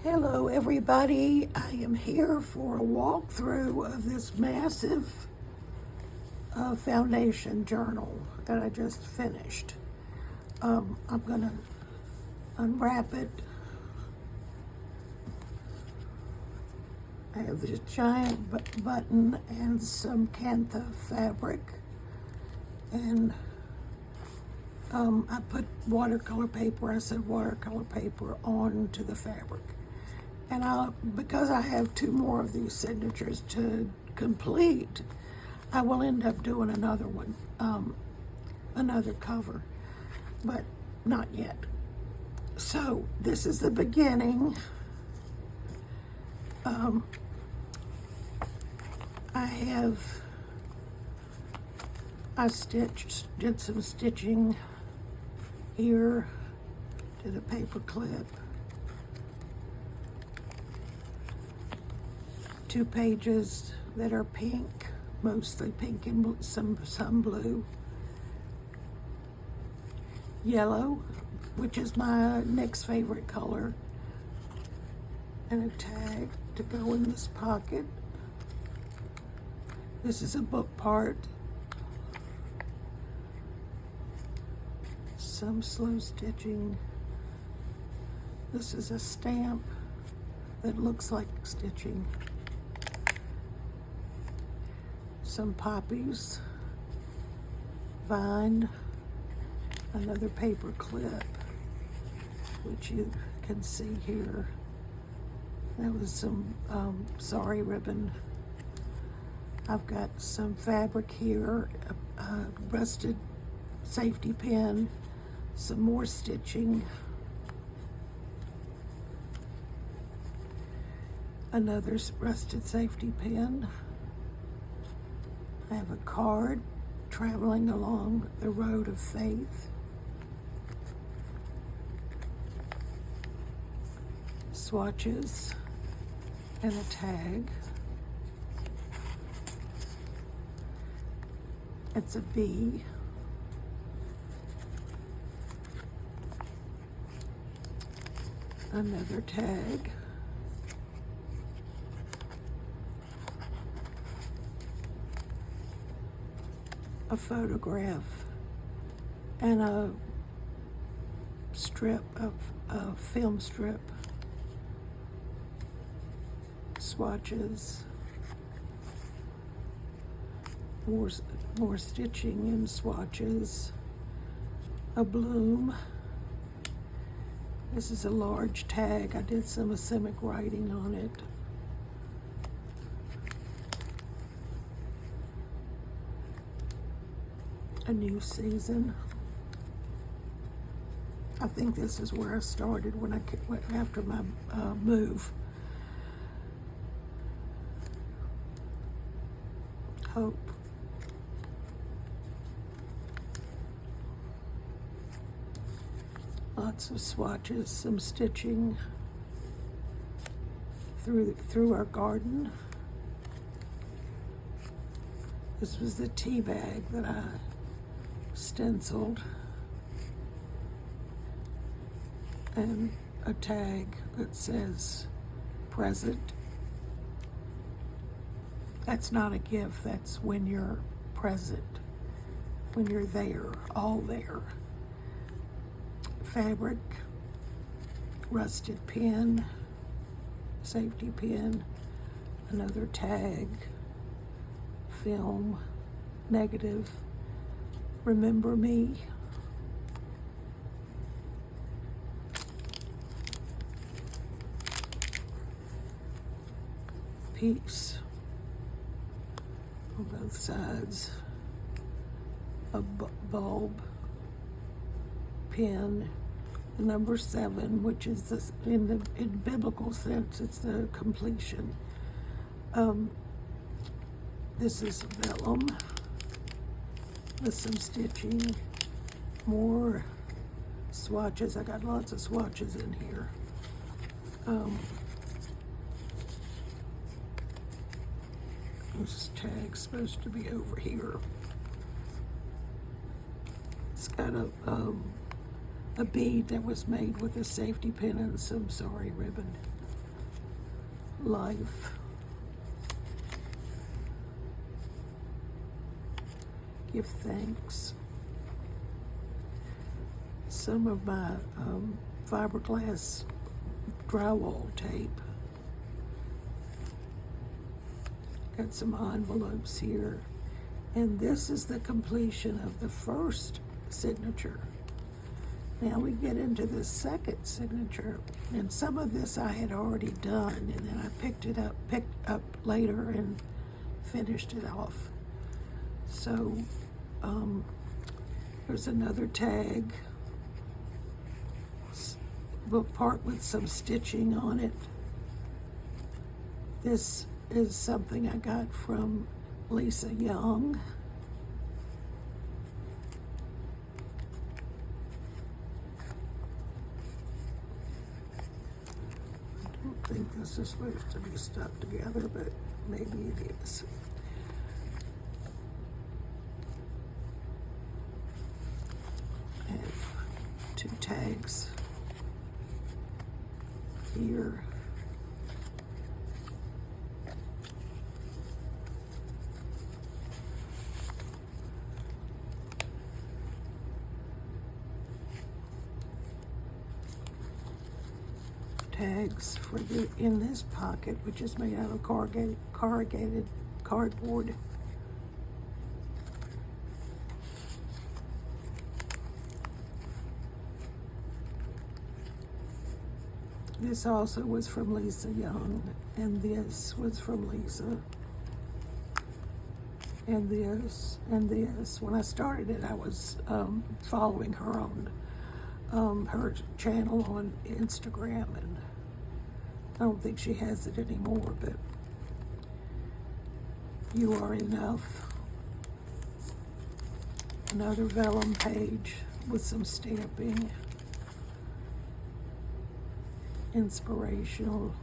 Hello everybody, I am here for a walkthrough of this massive foundation journal that I just finished. I'm going to unwrap it. I have this giant button and some Cantha fabric, and I put watercolor paper onto the fabric. And because I have two more of these signatures to complete, I will end up doing another one, another cover, but not yet. So this is the beginning. I did some stitching here, did a paper clip, 2 pages that are pink, mostly pink and some blue, yellow, which is my next favorite color, and a tag to go in this pocket. This is a book part, some slow stitching. This is a stamp that looks like stitching. Some poppies, vine, another paper clip, which you can see here. That was some sari ribbon. I've got some fabric here, a rusted safety pin, some more stitching, another rusted safety pin. I have a card, traveling along the road of faith. Swatches and a tag. It's a bee. Another tag. A photograph and a strip of a film strip. Swatches. More stitching and swatches. A bloom. This is a large tag. I did some Asemic writing on it. A new season. I think this is where I started when I went after my move. Hope. Lots of swatches, some stitching through our garden. This was the tea bag that I stenciled, and a tag that says present. That's not a gift, that's when you're present, when you're there, all there. Fabric, rusted pin, safety pin, another tag, film, negative, remember me. Peace on both sides. A bulb, pin, the number 7, which is this in biblical sense, it's the completion. This is vellum with some stitching, more swatches. I got lots of swatches in here. This tag's supposed to be over here. It's got a bead that was made with a safety pin and some sari ribbon. life. Give thanks. Some of my fiberglass drywall tape. Got some envelopes here. And this is the completion of the first signature. Now we get into the second signature, and some of this I had already done, and then I picked up later and finished it off. So there's another tag, part with some stitching on it. This is something I got from Lisa Young. I don't think this is supposed to be stuck together, but maybe it is. I have 2 tags here. Tags for in this pocket, which is made out of corrugated cardboard. This also was from Lisa Young, and this was from Lisa, and this, and this. When I started it, I was following her on her channel on Instagram, and I don't think she has it anymore, but You Are Enough. Another vellum page with some stamping. Inspirational.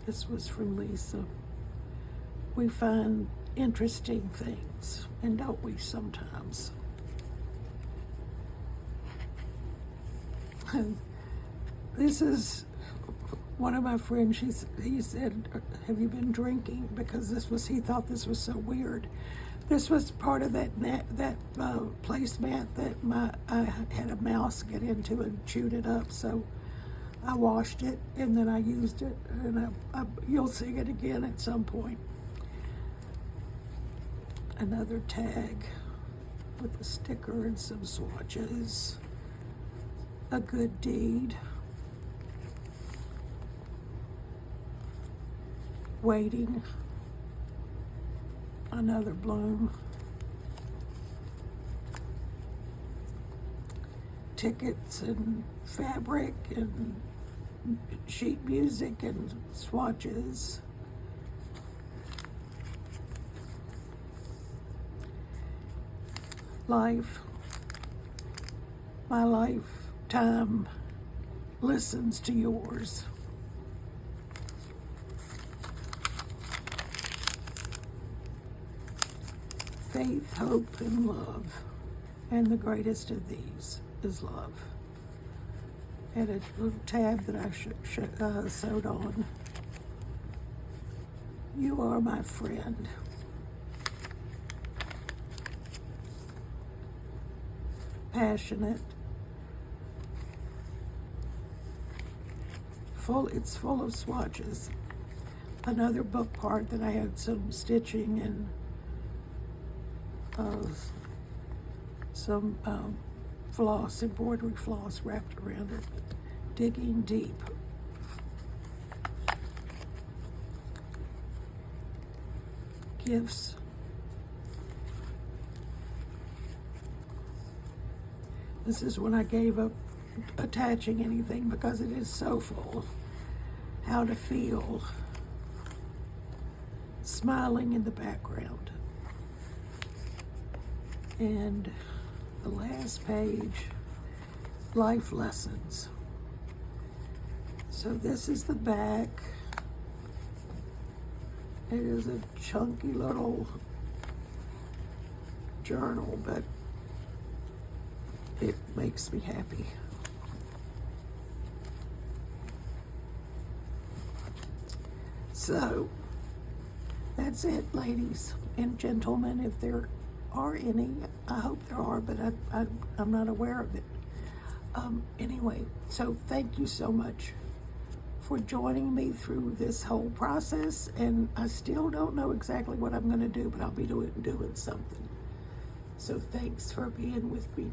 This was from Lisa. We find interesting things, and don't we sometimes? This is one of my friends. He said, "Have you been drinking?" Because he thought this was so weird. This was part of that placemat that I had a mouse get into and chewed it up. So I washed it and then I used it, and you'll see it again at some point. Another tag with a sticker and some swatches. A Good Deed. Waiting. Another bloom. Tickets and fabric and sheet music and swatches. Life. My lifetime listens to yours. Faith, hope, and love. And the greatest of these is love. And a little tab that I sewed on. You are my friend. Passionate. It's full of swatches. Another book part that I had some stitching and some floss, embroidery floss wrapped around it. Digging Deep. Gifts. This is when I gave up attaching anything because it is so full. How to Feel. Smiling in the background. And the last page, Life Lessons. So this is the back. It is a chunky little journal, but it makes me happy. So that's it, ladies and gentlemen, if there are any. I hope there are, but I'm not aware of it. Anyway, so thank you so much for joining me through this whole process, and I still don't know exactly what I'm going to do, but I'll be doing something. So thanks for being with me